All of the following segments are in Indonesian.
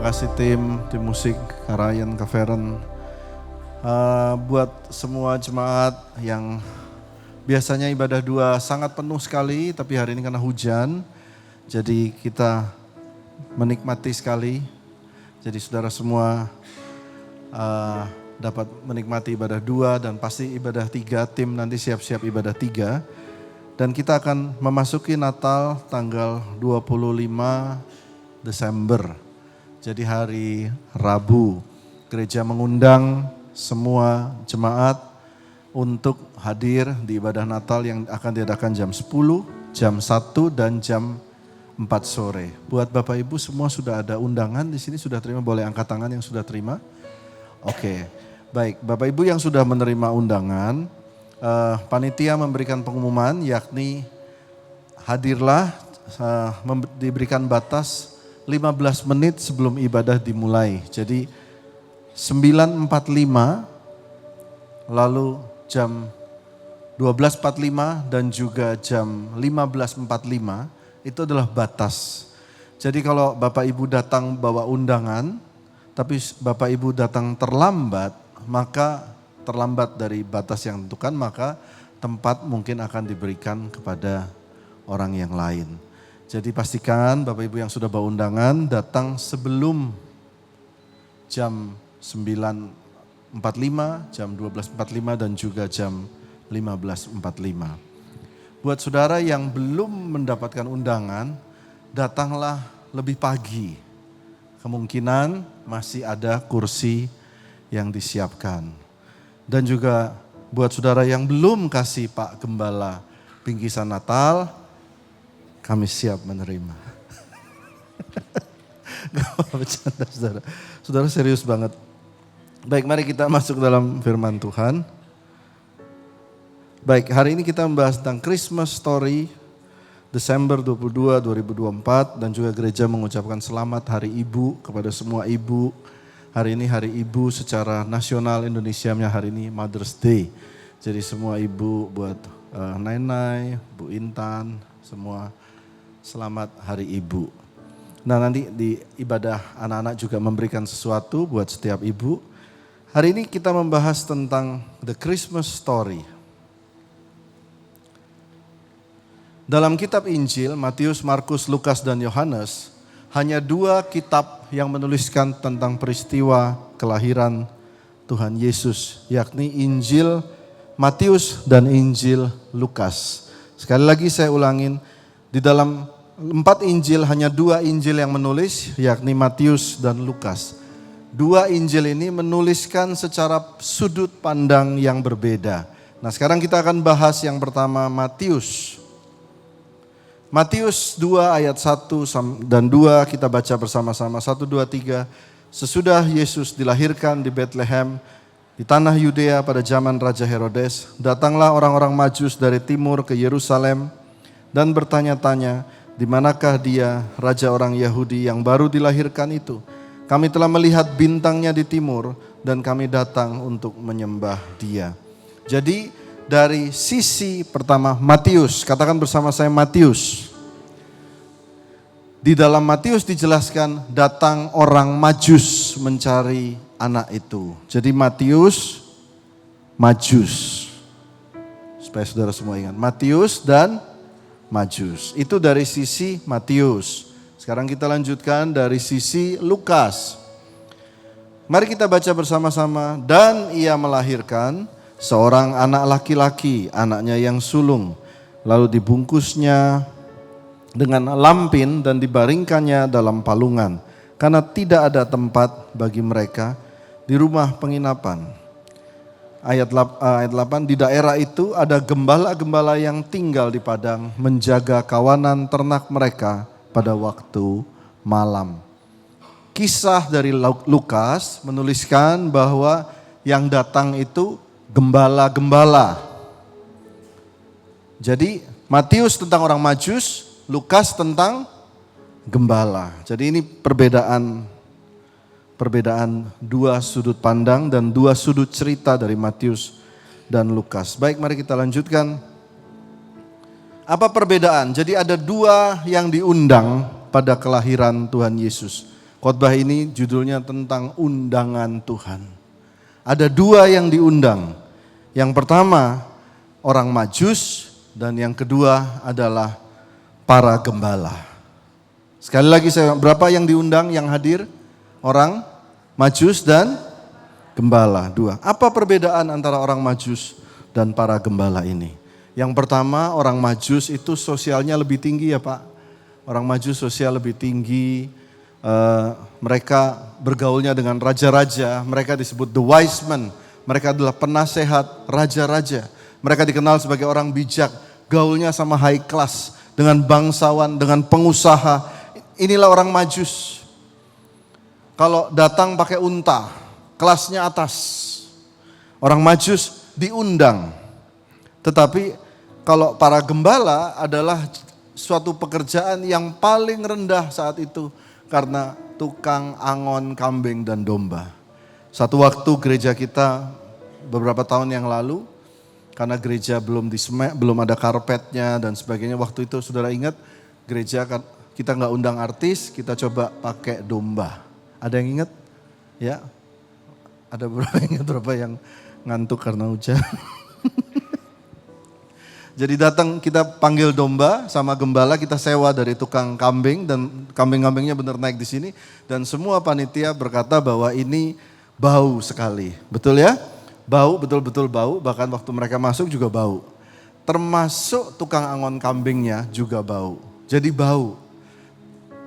kasih tim musik, Kak Ryan, Kak Feren. Buat semua jemaat yang biasanya ibadah dua sangat penuh sekali, tapi hari ini karena hujan, jadi kita menikmati sekali. Jadi saudara semua dapat menikmati ibadah dua dan pasti ibadah tiga, tim nanti siap-siap ibadah tiga. Dan kita akan memasuki Natal tanggal 25 Desember. Jadi hari Rabu, gereja mengundang semua jemaat untuk hadir di ibadah Natal yang akan diadakan jam 10, jam 1 dan jam 4 sore. Buat Bapak Ibu semua sudah ada undangan di sini, sudah terima, boleh angkat tangan yang sudah terima. Oke, baik Bapak Ibu yang sudah menerima undangan, panitia memberikan pengumuman yakni hadirlah, diberikan batas 15 menit sebelum ibadah dimulai. Jadi 9.45 lalu jam 12.45 dan juga jam 15.45 itu adalah batas. Jadi kalau Bapak Ibu datang bawa undangan tapi Bapak Ibu datang terlambat, maka terlambat dari batas yang ditentukan, maka tempat mungkin akan diberikan kepada orang yang lain. Jadi pastikan Bapak Ibu yang sudah bawa undangan datang sebelum jam 9.45, jam 12.45 dan juga jam 15.45. Buat saudara yang belum mendapatkan undangan, datanglah lebih pagi. Kemungkinan masih ada kursi yang disiapkan. Dan juga buat saudara yang belum kasih Pak Gembala bingkisan Natal, kami siap menerima. Gak apa bercanda saudara. Saudara serius banget. Baik, mari kita masuk dalam firman Tuhan. Baik, hari ini kita membahas tentang Christmas Story Desember 22, 2024 dan juga gereja mengucapkan selamat Hari Ibu kepada semua ibu. Hari ini Hari Ibu secara nasional Indonesia, hari ini Mother's Day. Jadi semua ibu buat Nainai, Bu Intan, semua selamat Hari Ibu. Nah nanti di ibadah anak-anak juga memberikan sesuatu buat setiap ibu. Hari ini kita membahas tentang The Christmas Story. Dalam kitab Injil, Matius, Markus, Lukas, dan Yohanes, hanya 2 kitab yang menuliskan tentang peristiwa kelahiran Tuhan Yesus, yakni Injil Matius dan Injil Lukas. Sekali lagi saya ulangin, di dalam 4 Injil hanya 2 Injil yang menulis, yakni Matius dan Lukas. 2 Injil ini menuliskan secara sudut pandang yang berbeda. Nah sekarang kita akan bahas yang pertama Matius. Matius 2 ayat 1 dan 2 kita baca bersama-sama. 1, 2, 3. Sesudah Yesus dilahirkan di Bethlehem di tanah Yudea pada zaman Raja Herodes, datanglah orang-orang Majus dari timur ke Yerusalem dan bertanya-tanya, di manakah dia, raja orang Yahudi yang baru dilahirkan itu? Kami telah melihat bintangnya di timur dan kami datang untuk menyembah dia. Jadi dari sisi pertama Matius, katakan bersama saya Matius. Di dalam Matius dijelaskan datang orang Majus mencari anak itu. Jadi Matius, Majus. Supaya saudara semua ingat, Matius dan Majus. Itu dari sisi Matius. Sekarang kita lanjutkan dari sisi Lukas. Mari kita baca bersama-sama. Dan ia melahirkan seorang anak laki-laki, anaknya yang sulung. Lalu dibungkusnya dengan lampin dan dibaringkannya dalam palungan. Karena tidak ada tempat bagi mereka di rumah penginapan. Ayat 8, di daerah itu ada gembala-gembala yang tinggal di padang menjaga kawanan ternak mereka pada waktu malam. Kisah dari Lukas menuliskan bahwa yang datang itu gembala-gembala. Jadi Matius tentang orang Majus, Lukas tentang gembala. Jadi ini perbedaan 2 sudut pandang dan 2 sudut cerita dari Matius dan Lukas. Baik, mari kita lanjutkan. Apa perbedaan? Jadi ada 2 yang diundang pada kelahiran Tuhan Yesus. Khotbah ini judulnya tentang undangan Tuhan. Ada dua yang diundang. Yang pertama orang Majus dan yang kedua adalah para gembala. Sekali lagi berapa yang diundang yang hadir? Orang Majus dan gembala, dua. Apa perbedaan antara orang Majus dan para gembala ini? Yang pertama orang Majus itu sosialnya lebih tinggi ya Pak. Orang Majus sosial lebih tinggi. Mereka bergaulnya dengan raja-raja, mereka disebut the wise men, mereka adalah penasehat raja-raja, mereka dikenal sebagai orang bijak, gaulnya sama high class, dengan bangsawan, dengan pengusaha, inilah orang Majus. Kalau datang pakai unta, kelasnya atas, orang Majus diundang. Tetapi kalau para gembala adalah suatu pekerjaan yang paling rendah saat itu, karena tukang angon kambing dan domba. Satu waktu gereja kita beberapa tahun yang lalu, karena gereja belum belum ada karpetnya dan sebagainya. Waktu itu saudara ingat gereja kita nggak undang artis, kita coba pakai domba. Ada yang ingat? Ya, ada beberapa yang ingat, beberapa yang ngantuk karena hujan. Jadi datang kita panggil domba sama gembala, kita sewa dari tukang kambing dan kambing-kambingnya benar naik di sini. Dan semua panitia berkata bahwa ini bau sekali. Betul ya? Bau, betul-betul bau, bahkan waktu mereka masuk juga bau. Termasuk tukang angon kambingnya juga bau. Jadi bau.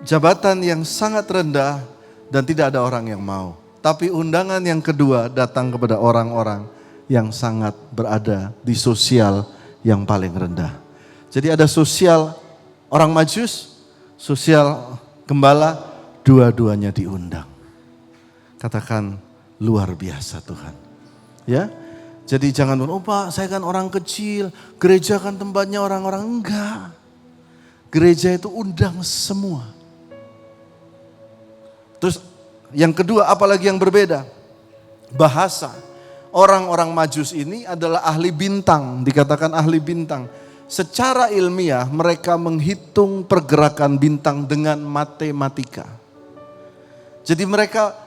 Jabatan yang sangat rendah dan tidak ada orang yang mau. Tapi undangan yang kedua datang kepada orang-orang yang sangat berada di sosial yang paling rendah. Jadi ada sosial orang Majus, sosial gembala, dua-duanya diundang. Katakan luar biasa Tuhan. Ya, jadi jangan oh Pak, saya kan orang kecil, gereja kan tempatnya orang-orang, enggak. Gereja itu undang semua. Terus yang kedua, apalagi yang berbeda? Bahasa. Orang-orang Majus ini adalah ahli bintang, dikatakan ahli bintang. Secara ilmiah mereka menghitung pergerakan bintang dengan matematika. Jadi mereka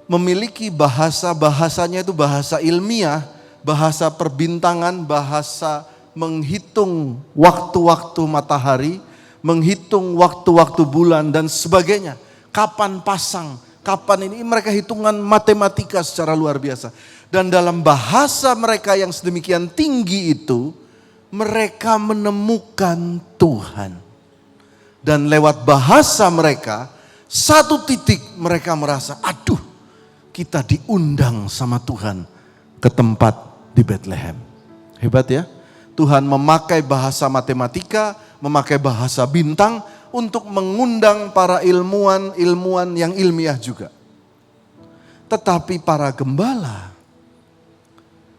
memiliki bahasanya itu bahasa ilmiah, bahasa perbintangan, bahasa menghitung waktu-waktu matahari, menghitung waktu-waktu bulan dan sebagainya. Kapan pasang, kapan ini, mereka hitungan matematika secara luar biasa. Dan dalam bahasa mereka yang sedemikian tinggi itu, mereka menemukan Tuhan. Dan lewat bahasa mereka, satu titik mereka merasa, aduh kita diundang sama Tuhan ke tempat di Bethlehem. Hebat ya, Tuhan memakai bahasa matematika, memakai bahasa bintang untuk mengundang para ilmuwan yang ilmiah juga. Tetapi para gembala,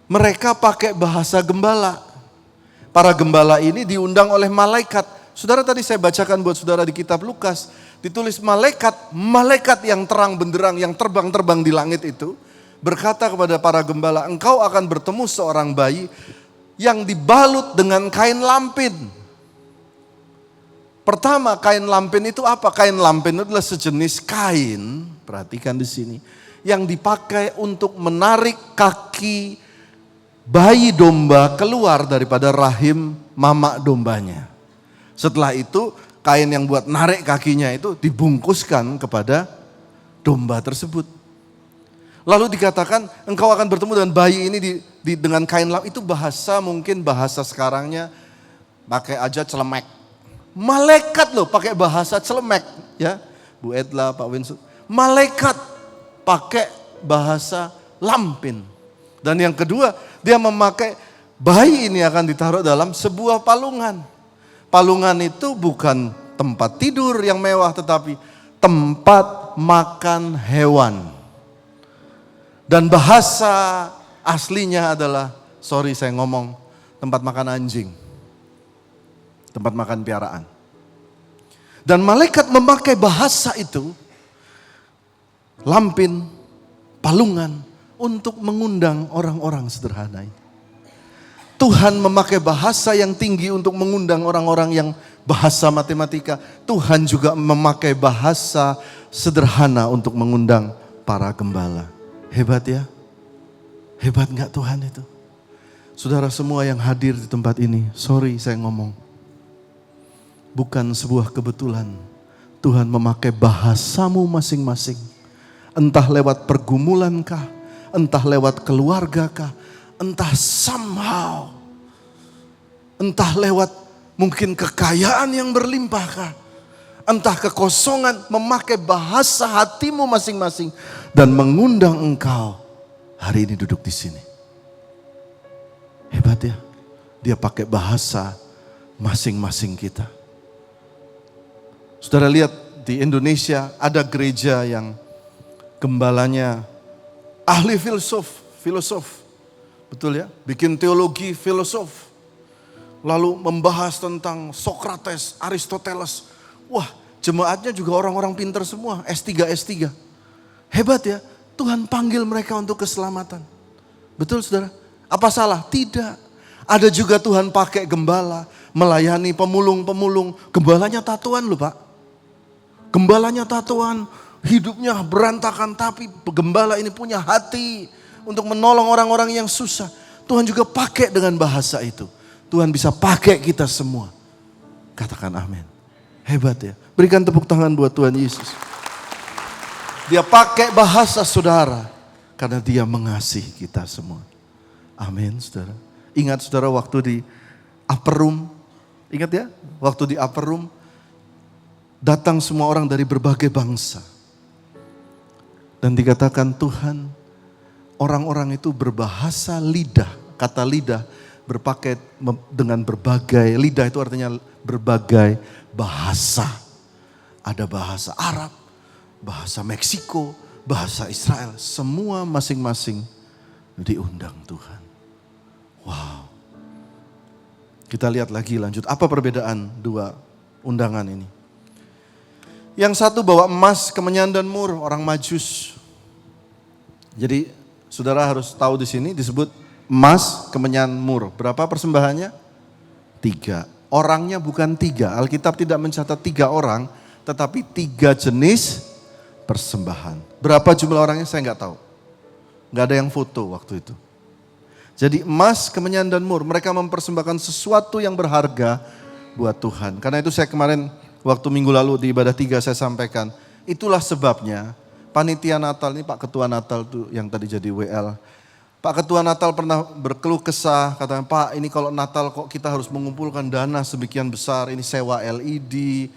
mereka pakai bahasa gembala. Para gembala ini diundang oleh malaikat. Saudara tadi saya bacakan buat saudara di kitab Lukas. Ditulis malaikat yang terang benderang, yang terbang-terbang di langit itu. Berkata kepada para gembala, engkau akan bertemu seorang bayi yang dibalut dengan kain lampin. Pertama, kain lampin itu apa? Kain lampin itu adalah sejenis kain, perhatikan di sini, yang dipakai untuk menarik kaki bayi domba keluar daripada rahim mamak dombanya. Setelah itu kain yang buat narik kakinya itu dibungkuskan kepada domba tersebut. Lalu dikatakan engkau akan bertemu dengan bayi ini dengan kain lampin. Itu bahasa, mungkin bahasa sekarangnya pakai aja celemek. Malaikat loh pakai bahasa celemek ya. Bu Edla, Pak Winsu. Malaikat pakai bahasa lampin. Dan yang kedua, dia memakai bayi ini akan ditaruh dalam sebuah palungan. Palungan itu bukan tempat tidur yang mewah, tetapi tempat makan hewan. Dan bahasa aslinya adalah, sorry saya ngomong, tempat makan anjing. Tempat makan piaraan. Dan malaikat memakai bahasa itu, lampin, palungan, untuk mengundang orang-orang sederhana ini. Tuhan memakai bahasa yang tinggi untuk mengundang orang-orang yang bahasa matematika. Tuhan juga memakai bahasa sederhana untuk mengundang para gembala. Hebat ya? Hebat gak Tuhan itu? Saudara semua yang hadir di tempat ini, sorry saya ngomong. Bukan sebuah kebetulan Tuhan memakai bahasamu masing-masing. Entah lewat pergumulan kah, entah lewat keluarga kah, entah somehow, entah lewat mungkin kekayaan yang berlimpah kah, entah kekosongan, memakai bahasa hatimu masing-masing dan mengundang engkau hari ini duduk di sini. Hebat ya, dia pakai bahasa masing-masing kita. Saudara lihat di Indonesia ada gereja yang gembalanya ahli filosof. Betul ya, bikin teologi filosof. Lalu membahas tentang Sokrates, Aristoteles. Wah, jemaatnya juga orang-orang pintar semua, S3. Hebat ya, Tuhan panggil mereka untuk keselamatan. Betul saudara? Apa salah? Tidak. Ada juga Tuhan pakai gembala, melayani pemulung. Gembalanya tatoan loh Pak. Gembalanya tatoan, hidupnya berantakan, tapi gembala ini punya hati untuk menolong orang-orang yang susah. Tuhan juga pakai dengan bahasa itu. Tuhan bisa pakai kita semua. Katakan amin. Hebat ya. Berikan tepuk tangan buat Tuhan Yesus. Dia pakai bahasa saudara karena dia mengasihi kita semua. Amin saudara. Ingat saudara waktu di upper room. Ingat ya, waktu di upper room. Datang semua orang dari berbagai bangsa. Dan dikatakan Tuhan, orang-orang itu berbahasa lidah. Kata lidah berpakai dengan berbagai, lidah itu artinya berbagai bahasa. Ada bahasa Arab, bahasa Meksiko, bahasa Israel. Semua masing-masing diundang Tuhan. Wow. Kita lihat lagi lanjut. Apa perbedaan dua undangan ini? Yang satu bawa emas, kemenyan dan mur, orang Majus. Jadi saudara harus tahu di sini disebut emas, kemenyan, mur. Berapa persembahannya? 3. Orangnya bukan 3. Alkitab tidak mencatat 3 orang, tetapi 3 jenis persembahan. Berapa jumlah orangnya saya nggak tahu. Nggak ada yang foto waktu itu. Jadi emas, kemenyan dan mur, mereka mempersembahkan sesuatu yang berharga buat Tuhan. Karena itu saya kemarin waktu minggu lalu di ibadah 3 saya sampaikan, itulah sebabnya panitia Natal ini Pak Ketua Natal tuh yang tadi jadi WL. Pak Ketua Natal pernah berkeluh kesah, katanya Pak ini kalau Natal kok kita harus mengumpulkan dana sebegian besar, ini sewa LED,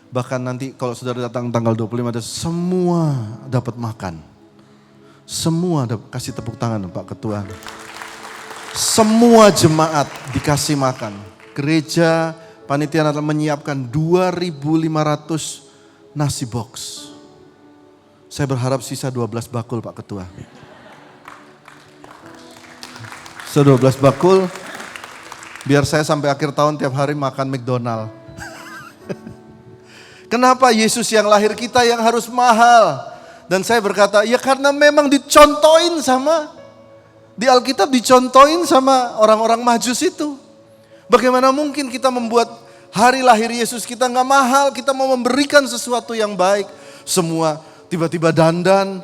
bahkan nanti kalau saudara datang tanggal 25 ada semua dapat makan. Semua kasih tepuk tangan Pak Ketua. Semua jemaat dikasih makan. Gereja panitia Natal menyiapkan 2.500 nasi box. Saya berharap sisa 12 bakul Pak Ketua. Sisa 12 bakul, biar saya sampai akhir tahun tiap hari makan McDonald. Kenapa Yesus yang lahir kita yang harus mahal? Dan saya berkata, ya karena memang dicontohin di Alkitab dicontohin sama orang-orang Majus itu. Bagaimana mungkin kita membuat hari lahir Yesus kita nggak mahal, kita mau memberikan sesuatu yang baik. Semua tiba-tiba dandan,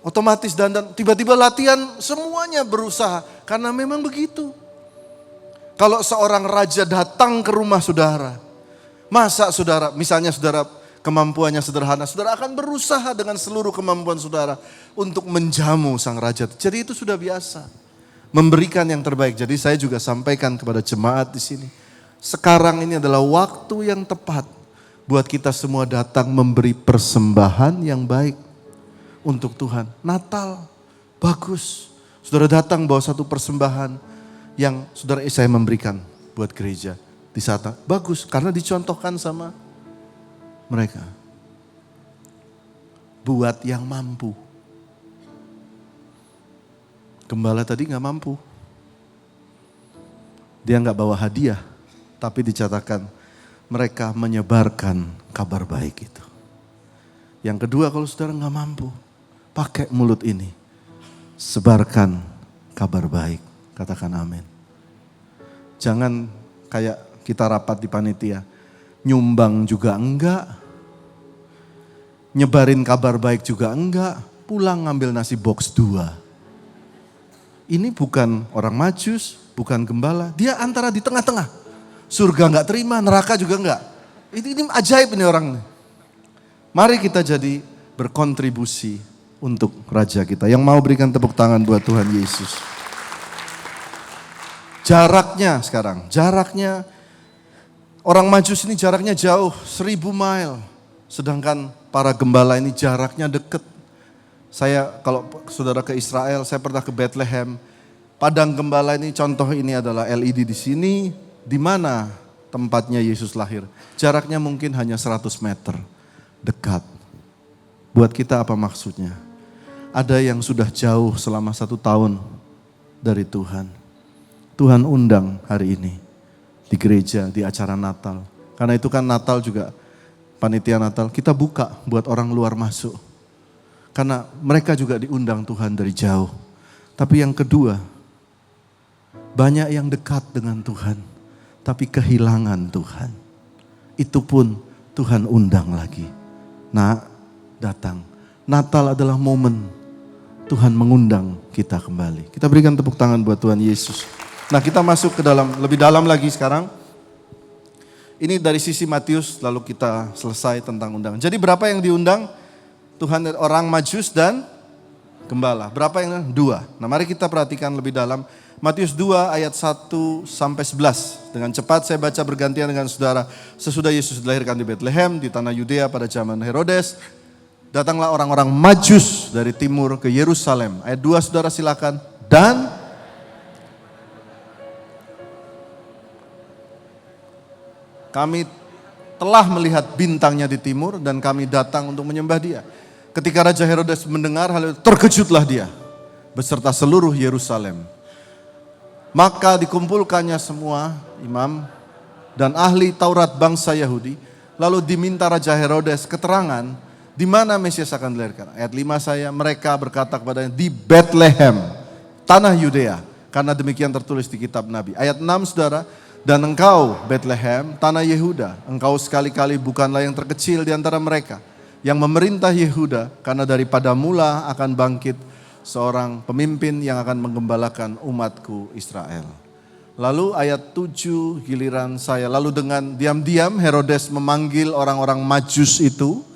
otomatis dandan, tiba-tiba latihan, semuanya berusaha. Karena memang begitu. Kalau seorang raja datang ke rumah saudara, masa saudara, misalnya saudara kemampuannya sederhana, saudara akan berusaha dengan seluruh kemampuan saudara untuk menjamu sang raja. Jadi itu sudah biasa. Memberikan yang terbaik. Jadi saya juga sampaikan kepada jemaat di sini. Sekarang ini adalah waktu yang tepat buat kita semua datang memberi persembahan yang baik untuk Tuhan. Natal, bagus. Saudara datang bawa satu persembahan yang saudara saya memberikan buat gereja. Di saat bagus karena dicontohkan sama mereka. Buat yang mampu. Gembala tadi gak mampu. Dia gak bawa hadiah. Tapi dicatatkan mereka menyebarkan kabar baik itu. Yang kedua kalau saudara gak mampu. Pakai mulut ini. Sebarkan kabar baik. Katakan amin. Jangan kayak kita rapat di panitia. nyumbang juga enggak, nyebarin kabar baik juga enggak, pulang ngambil nasi box 2. Ini bukan orang Majus, bukan gembala, dia antara di tengah-tengah. Surga enggak terima, neraka juga enggak. Ini ajaib ini orang. Mari kita jadi berkontribusi untuk Raja kita. Yang mau berikan tepuk tangan buat Tuhan Yesus. Jaraknya sekarang, orang Majus ini jaraknya jauh, 1000 mile. Sedangkan para gembala ini jaraknya dekat. Saya kalau saudara ke Israel, saya pernah ke Bethlehem. Padang gembala ini, contoh ini adalah LED di sini. Di mana tempatnya Yesus lahir? Jaraknya mungkin hanya 100 meter. Dekat. Buat kita apa maksudnya? Ada yang sudah jauh selama 1 tahun dari Tuhan. Tuhan undang hari ini di gereja, di acara Natal. Karena itu kan Natal juga, panitia Natal, kita buka buat orang luar masuk. Karena mereka juga diundang Tuhan dari jauh. Tapi yang kedua, banyak yang dekat dengan Tuhan, tapi kehilangan Tuhan. Itu pun Tuhan undang lagi. Nak, datang. Natal adalah momen Tuhan mengundang kita kembali. Kita berikan tepuk tangan buat Tuhan Yesus. Nah, kita masuk ke dalam, lebih dalam lagi sekarang. Ini dari sisi Matius, lalu kita selesai tentang undangan. Jadi berapa yang diundang? Tuhan, orang Majus dan gembala. Berapa yang? 2. Nah, mari kita perhatikan lebih dalam. Matius 2 ayat 1 sampai 11. Dengan cepat saya baca bergantian dengan saudara. Sesudah Yesus dilahirkan di Bethlehem, di tanah Yudea pada zaman Herodes, datanglah orang-orang Majus dari timur ke Yerusalem. Ayat 2 saudara silakan. Dan kami telah melihat bintangnya di timur dan kami datang untuk menyembah dia. Ketika Raja Herodes mendengar hal itu, terkejutlah dia beserta seluruh Yerusalem. Maka dikumpulkannya semua imam dan ahli Taurat bangsa Yahudi. Lalu diminta Raja Herodes keterangan di mana Mesias akan dilahirkan. Ayat 5 mereka berkata kepadanya, di Bethlehem, tanah Yudea. Karena demikian tertulis di kitab Nabi. Ayat 6 saudara, dan engkau Bethlehem, tanah Yehuda, engkau sekali-kali bukanlah yang terkecil di antara mereka. Yang memerintah Yehuda, karena daripada mula akan bangkit seorang pemimpin yang akan menggembalakan umatku Israel. Lalu ayat 7 giliran saya. Lalu dengan diam-diam Herodes memanggil orang-orang Majus itu.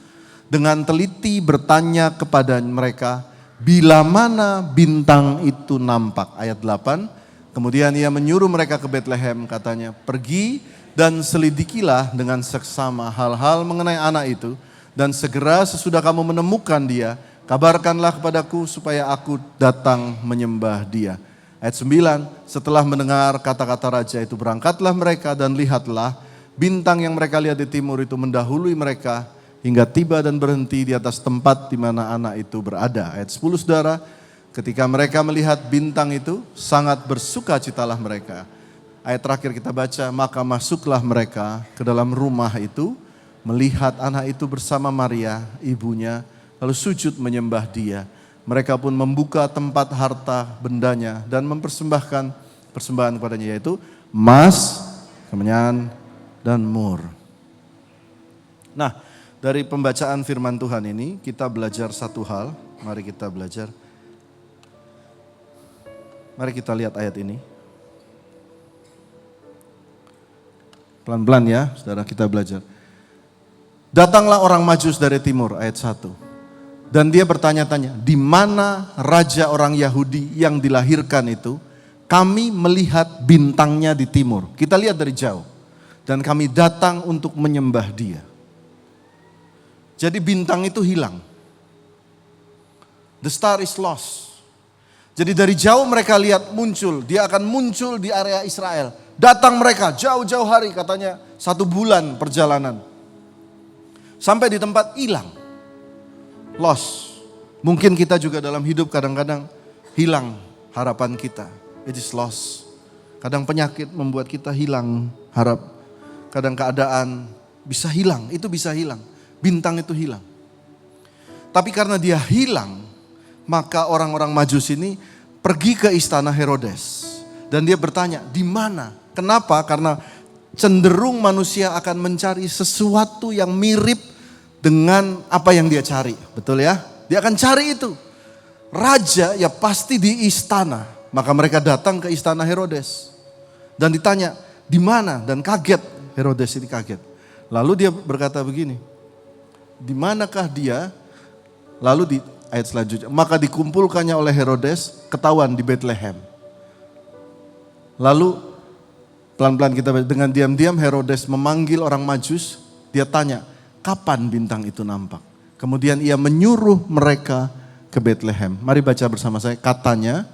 Dengan teliti bertanya kepada mereka, bila mana bintang itu nampak. Ayat 8. Kemudian ia menyuruh mereka ke Bethlehem, katanya, pergi dan selidikilah dengan seksama hal-hal mengenai anak itu. Dan segera sesudah kamu menemukan dia, kabarkanlah kepadaku supaya aku datang menyembah dia. Ayat 9, setelah mendengar kata-kata raja itu, berangkatlah mereka dan lihatlah, bintang yang mereka lihat di timur itu mendahului mereka, hingga tiba dan berhenti di atas tempat di mana anak itu berada. Ayat 10 saudara, ketika mereka melihat bintang itu, sangat bersukacitalah mereka. Ayat terakhir kita baca, maka masuklah mereka ke dalam rumah itu, melihat anak itu bersama Maria, ibunya, lalu sujud menyembah dia. Mereka pun membuka tempat harta bendanya dan mempersembahkan persembahan kepadanya, yaitu emas, kemenyan, dan mur. Nah, dari pembacaan firman Tuhan ini, kita belajar satu hal. Mari kita belajar. Mari kita lihat ayat ini. Pelan-pelan ya, saudara, kita belajar. Datanglah orang Majus dari timur, ayat 1. Dan dia bertanya-tanya, di mana raja orang Yahudi yang dilahirkan itu? Kami melihat bintangnya di timur. Kita lihat dari jauh. Dan kami datang untuk menyembah dia. Jadi bintang itu hilang. The star is lost. Jadi dari jauh mereka lihat muncul, dia akan muncul di area Israel. Datang mereka jauh-jauh hari, katanya 1 bulan perjalanan. Sampai di tempat hilang. Lost. Mungkin kita juga dalam hidup kadang-kadang hilang harapan kita. It is lost. Kadang penyakit membuat kita hilang harap. Kadang keadaan bisa hilang, itu bisa hilang. Bintang itu hilang. Tapi karena dia hilang, maka orang-orang Majus ini pergi ke istana Herodes. Dan dia bertanya, di mana? Kenapa? Karena cenderung manusia akan mencari sesuatu yang mirip dengan apa yang dia cari. Betul ya? Dia akan cari itu. Raja ya pasti di istana. Maka mereka datang ke istana Herodes. Dan ditanya, di mana? Dan kaget. Herodes ini kaget. Lalu dia berkata begini, di manakah dia? Lalu di ayat selanjutnya, maka dikumpulkannya oleh Herodes, ketahuan di Bethlehem. Lalu pelan-pelan kita dengan diam-diam Herodes memanggil orang Majus, dia tanya, kapan bintang itu nampak? Kemudian ia menyuruh mereka ke Bethlehem. Mari baca bersama saya, katanya,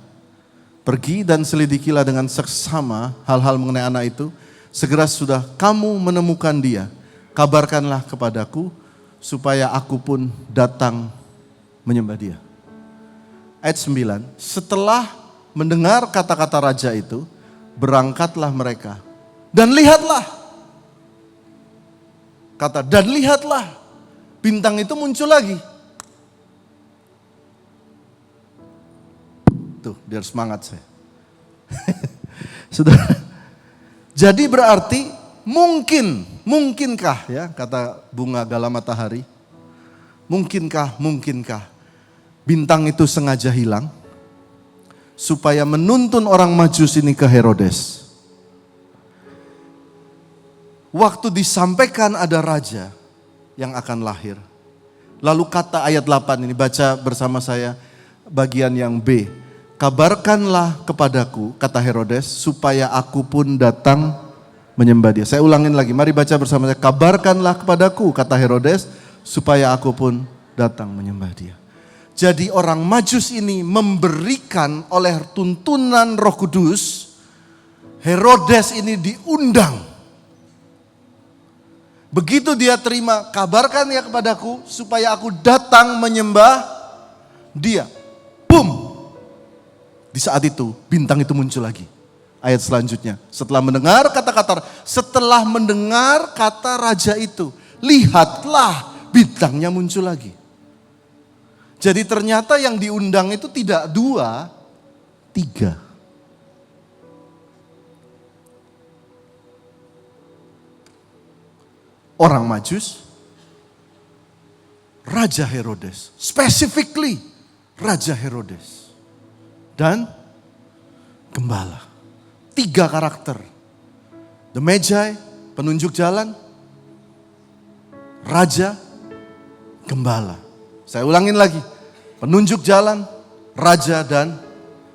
pergi dan selidikilah dengan seksama hal-hal mengenai anak itu. Segera sudah kamu menemukan dia, kabarkanlah kepadaku supaya aku pun datang menyembah dia. Ayat 9, setelah mendengar kata-kata raja itu, berangkatlah mereka. Dan lihatlah, kata dan lihatlah, bintang itu muncul lagi. Tuh, biar semangat saya. Saudara, jadi berarti mungkinkah ya, kata bunga gala matahari, mungkinkah bintang itu sengaja hilang supaya menuntun orang Majus ini ke Herodes. Waktu disampaikan ada raja yang akan lahir. Lalu kata ayat 8 ini, baca bersama saya bagian yang B. Kabarkanlah kepadaku, kata Herodes, supaya aku pun datang menyembah dia. Saya ulangin lagi, mari baca bersama saya. Kabarkanlah kepadaku, kata Herodes, supaya aku pun datang menyembah dia. Jadi orang Majus ini memberikan oleh tuntunan Roh Kudus, Herodes ini diundang. Begitu dia terima, kabarkan ya kepadaku supaya aku datang menyembah dia. Boom! Di saat itu bintang itu muncul lagi. Ayat selanjutnya, setelah mendengar kata raja itu, lihatlah bintangnya muncul lagi. Jadi ternyata yang diundang itu tidak 2, 3. Orang Majus, Raja Herodes, specifically Raja Herodes, dan gembala. 3 karakter. The Magi, penunjuk jalan, Raja, gembala. Saya ulangin lagi, penunjuk jalan, raja dan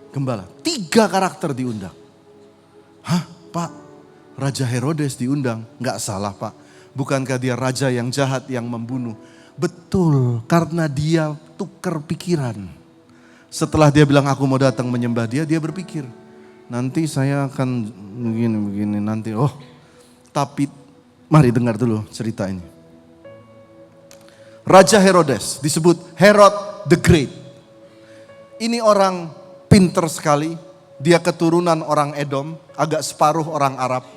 gembala. 3 karakter diundang. Hah Pak, Raja Herodes diundang? Enggak salah Pak, bukankah dia raja yang jahat yang membunuh? Betul, karena dia tukar pikiran. Setelah dia bilang aku mau datang menyembah dia, dia berpikir, nanti saya akan begini nanti. Oh, tapi mari dengar dulu cerita ini. Raja Herodes disebut Herod the Great. Ini orang pinter sekali. Dia keturunan orang Edom, agak separuh orang Arab.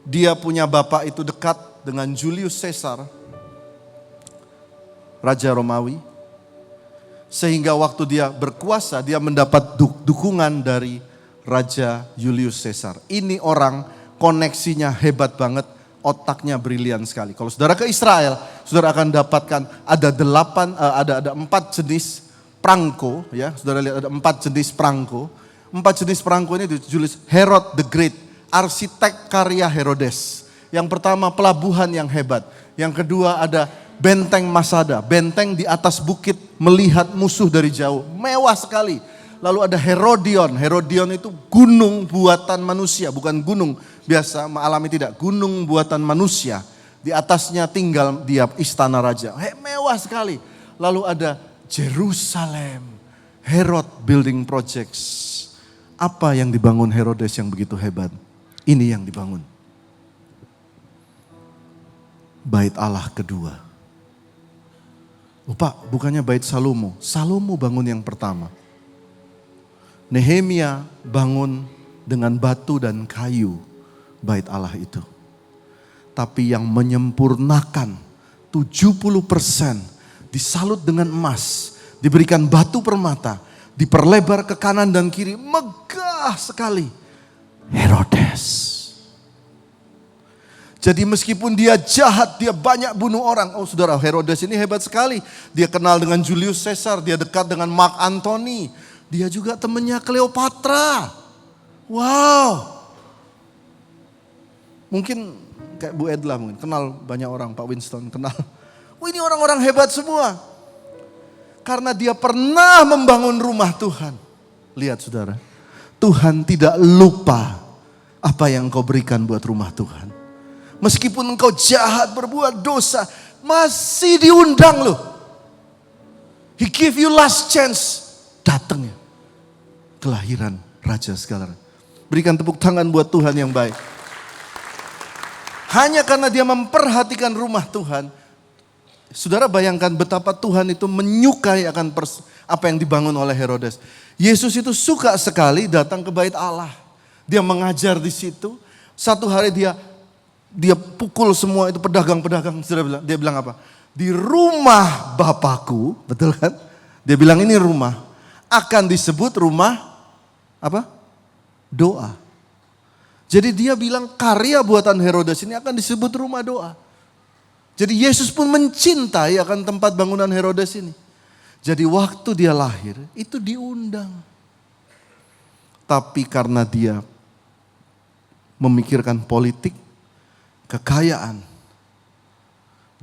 Dia punya bapak itu dekat dengan Julius Caesar, Raja Romawi. Sehingga waktu dia berkuasa, dia mendapat dukungan dari Raja Julius Caesar. Ini orang koneksinya hebat banget. Otaknya brilian sekali. Kalau saudara ke Israel, saudara akan dapatkan ada 4 jenis perangko, ya. Saudara lihat ada 4 jenis perangko. 4 jenis perangko ini ditulis Herod the Great, arsitek karya Herodes. Yang pertama pelabuhan yang hebat. Yang kedua ada benteng Masada, benteng di atas bukit melihat musuh dari jauh, mewah sekali. Lalu ada Herodion. Herodion itu gunung buatan manusia, bukan gunung biasa alami, tidak, gunung buatan manusia. Di atasnya tinggal dia istana raja. Mewah sekali. Lalu ada Jerusalem. Herod Building Projects. Apa yang dibangun Herodes yang begitu hebat? Ini yang dibangun. Bait Allah kedua. Oh Pak, bukannya bait Salomo. Salomo bangun yang pertama. Nehemia bangun dengan batu dan kayu bait Allah itu. Tapi yang menyempurnakan 70% disalut dengan emas, diberikan batu permata, diperlebar ke kanan dan kiri, megah sekali. Herodes. Jadi meskipun dia jahat, dia banyak bunuh orang. Oh saudara, Herodes ini hebat sekali. Dia kenal dengan Julius Caesar, dia dekat dengan Mark Antony. Dia juga temannya Cleopatra. Wow. Mungkin kayak Bu Edla mungkin, kenal banyak orang, Pak Winston kenal. Oh ini orang-orang hebat semua. Karena dia pernah membangun rumah Tuhan. Lihat saudara, Tuhan tidak lupa apa yang kau berikan buat rumah Tuhan. Meskipun engkau jahat, berbuat dosa, masih diundang loh. He give you last chance. Datang ya. Kelahiran Raja segala. Berikan tepuk tangan buat Tuhan yang baik. Hanya karena dia memperhatikan rumah Tuhan. Saudara bayangkan betapa Tuhan itu menyukai akan apa yang dibangun oleh Herodes. Yesus itu suka sekali datang ke bait Allah. Dia mengajar di situ. Satu hari dia pukul semua itu pedagang-pedagang. Dia bilang apa? Di rumah Bapakku, betul kan? Dia bilang ini rumah akan disebut rumah apa? Doa. Jadi dia bilang karya buatan Herodes ini akan disebut rumah doa. Jadi Yesus pun mencintai akan tempat bangunan Herodes ini. Jadi waktu dia lahir itu diundang. Tapi karena dia memikirkan politik, kekayaan,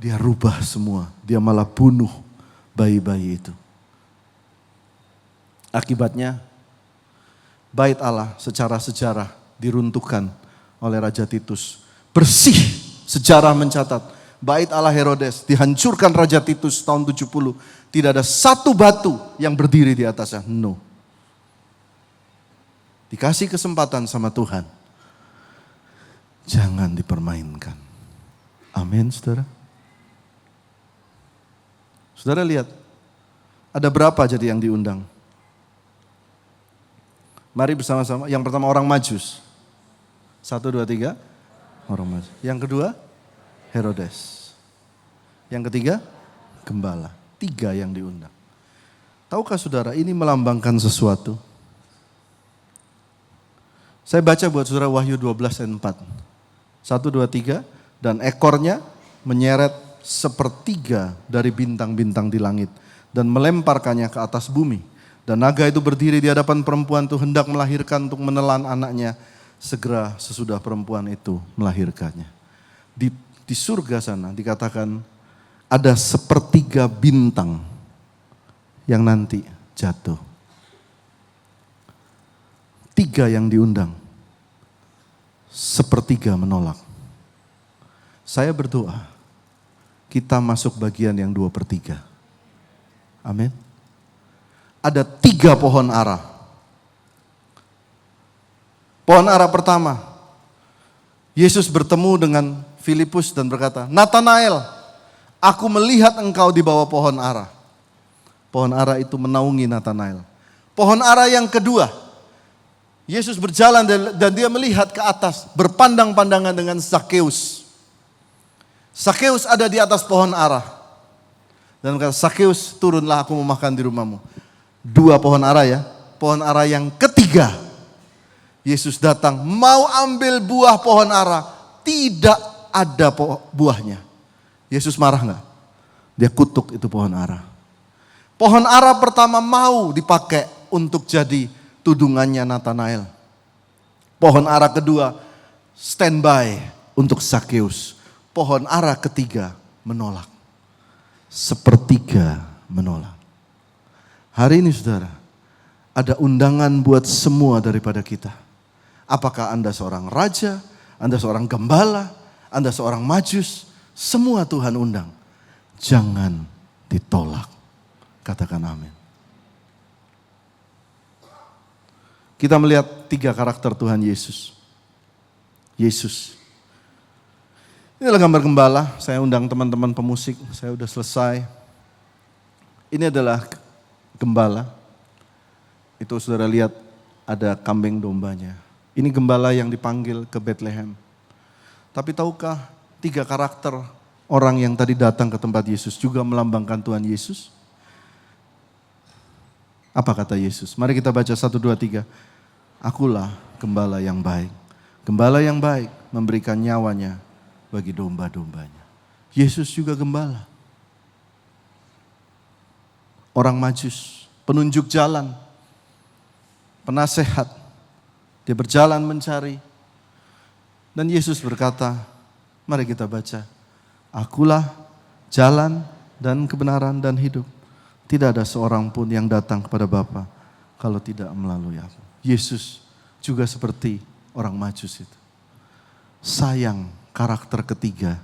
dia rubah semua. Dia malah bunuh bayi-bayi itu. Akibatnya bait Allah secara sejarah diruntuhkan oleh Raja Titus. Bersih, sejarah mencatat. Bait Allah Herodes dihancurkan Raja Titus tahun 70. Tidak ada satu batu yang berdiri di atasnya. No. Dikasih kesempatan sama Tuhan. Jangan dipermainkan. Amin, saudara. Saudara lihat, ada berapa jadi yang diundang? Mari bersama-sama. Yang pertama orang Majus. 1, 2, 3. Orang Majus. Yang kedua, Herodes. Yang ketiga, gembala. 3 yang diundang. Tahukah saudara ini melambangkan sesuatu? Saya baca buat saudara Wahyu 12 ayat 4. 1, 2, 3. Dan ekornya menyeret sepertiga dari bintang-bintang di langit. Dan melemparkannya ke atas bumi. Dan naga itu berdiri di hadapan perempuan itu hendak melahirkan untuk menelan anaknya. Segera sesudah perempuan itu melahirkannya. Di surga sana dikatakan ada sepertiga bintang yang nanti jatuh. 3 yang diundang. Sepertiga menolak. Saya berdoa, kita masuk bagian yang 2/3. Amin. Ada 3 pohon ara. Pohon ara pertama, Yesus bertemu dengan Filipus dan berkata, Nathanael, aku melihat engkau di bawah pohon ara. Pohon ara itu menaungi Nathanael. Pohon ara yang kedua, Yesus berjalan dan dia melihat ke atas, berpandang-pandangan dengan Zakheus. Zakheus ada di atas pohon ara. Dan kata, Zakheus turunlah aku mau makan di rumahmu. 2 pohon ara ya. Pohon ara yang ketiga, Yesus datang mau ambil buah pohon ara. Tidak ada buahnya. Yesus marah enggak? Dia kutuk itu pohon ara. Pohon ara pertama mau dipakai untuk jadi tudungannya Nathanael. Pohon ara kedua standby untuk Zakheus. Pohon ara ketiga menolak. Sepertiga menolak. Hari ini saudara, ada undangan buat semua daripada kita. Apakah Anda seorang raja, Anda seorang gembala, Anda seorang majus, semua Tuhan undang. Jangan ditolak. Katakan amin. Kita melihat 3 karakter Tuhan Yesus. Yesus. Inilah gambar gembala, saya undang teman-teman pemusik, saya udah selesai. Ini adalah gembala. Itu saudara lihat ada kambing dombanya. Ini gembala yang dipanggil ke Bethlehem. Tapi tahukah 3 karakter orang yang tadi datang ke tempat Yesus juga melambangkan Tuhan Yesus? Apa kata Yesus? Mari kita baca 1, 2, 3. Akulah gembala yang baik. Gembala yang baik memberikan nyawanya bagi domba-dombanya. Yesus juga gembala. Orang Majus, penunjuk jalan, penasehat. Dia berjalan mencari. Dan Yesus berkata, mari kita baca. Akulah jalan dan kebenaran dan hidup. Tidak ada seorang pun yang datang kepada Bapa kalau tidak melalui aku. Yesus juga seperti orang Majus itu. Sayang karakter ketiga.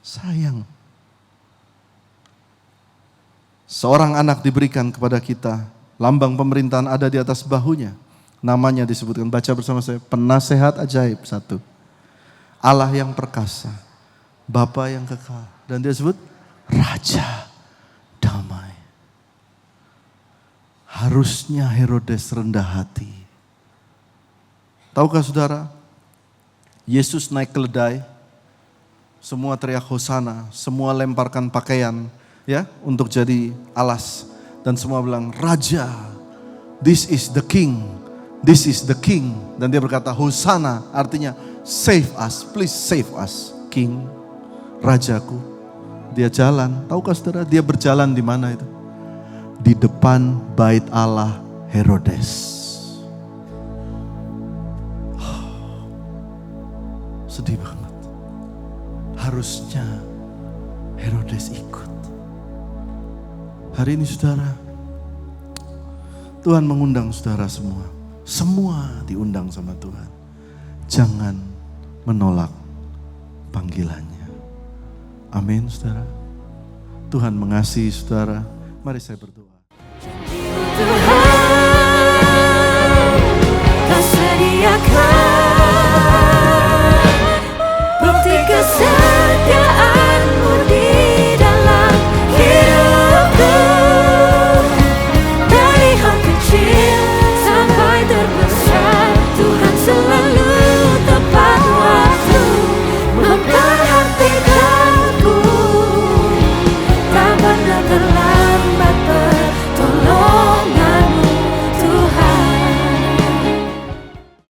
Sayang. Seorang anak diberikan kepada kita. Lambang pemerintahan ada di atas bahunya. Namanya disebutkan, baca bersama saya, penasehat ajaib satu. Allah yang perkasa, Bapa yang kekal. Dan dia sebut Raja damai. Harusnya Herodes rendah hati. Tahukah saudara, Yesus naik keledai, semua teriak hosana, semua lemparkan pakaian ya untuk jadi alas. Dan semua bilang, Raja, this is the King, this is the King. Dan dia berkata, hosana, artinya save us, please save us, King, Rajaku. Dia jalan, tahukah saudara, dia berjalan di mana itu? Di depan bait Allah Herodes. Sedih banget. Harusnya Herodes ikut. Hari ini saudara, Tuhan mengundang saudara semua. Semua diundang sama Tuhan. Jangan menolak panggilannya. Amin saudara. Tuhan mengasihi saudara. Mari saya berdoa.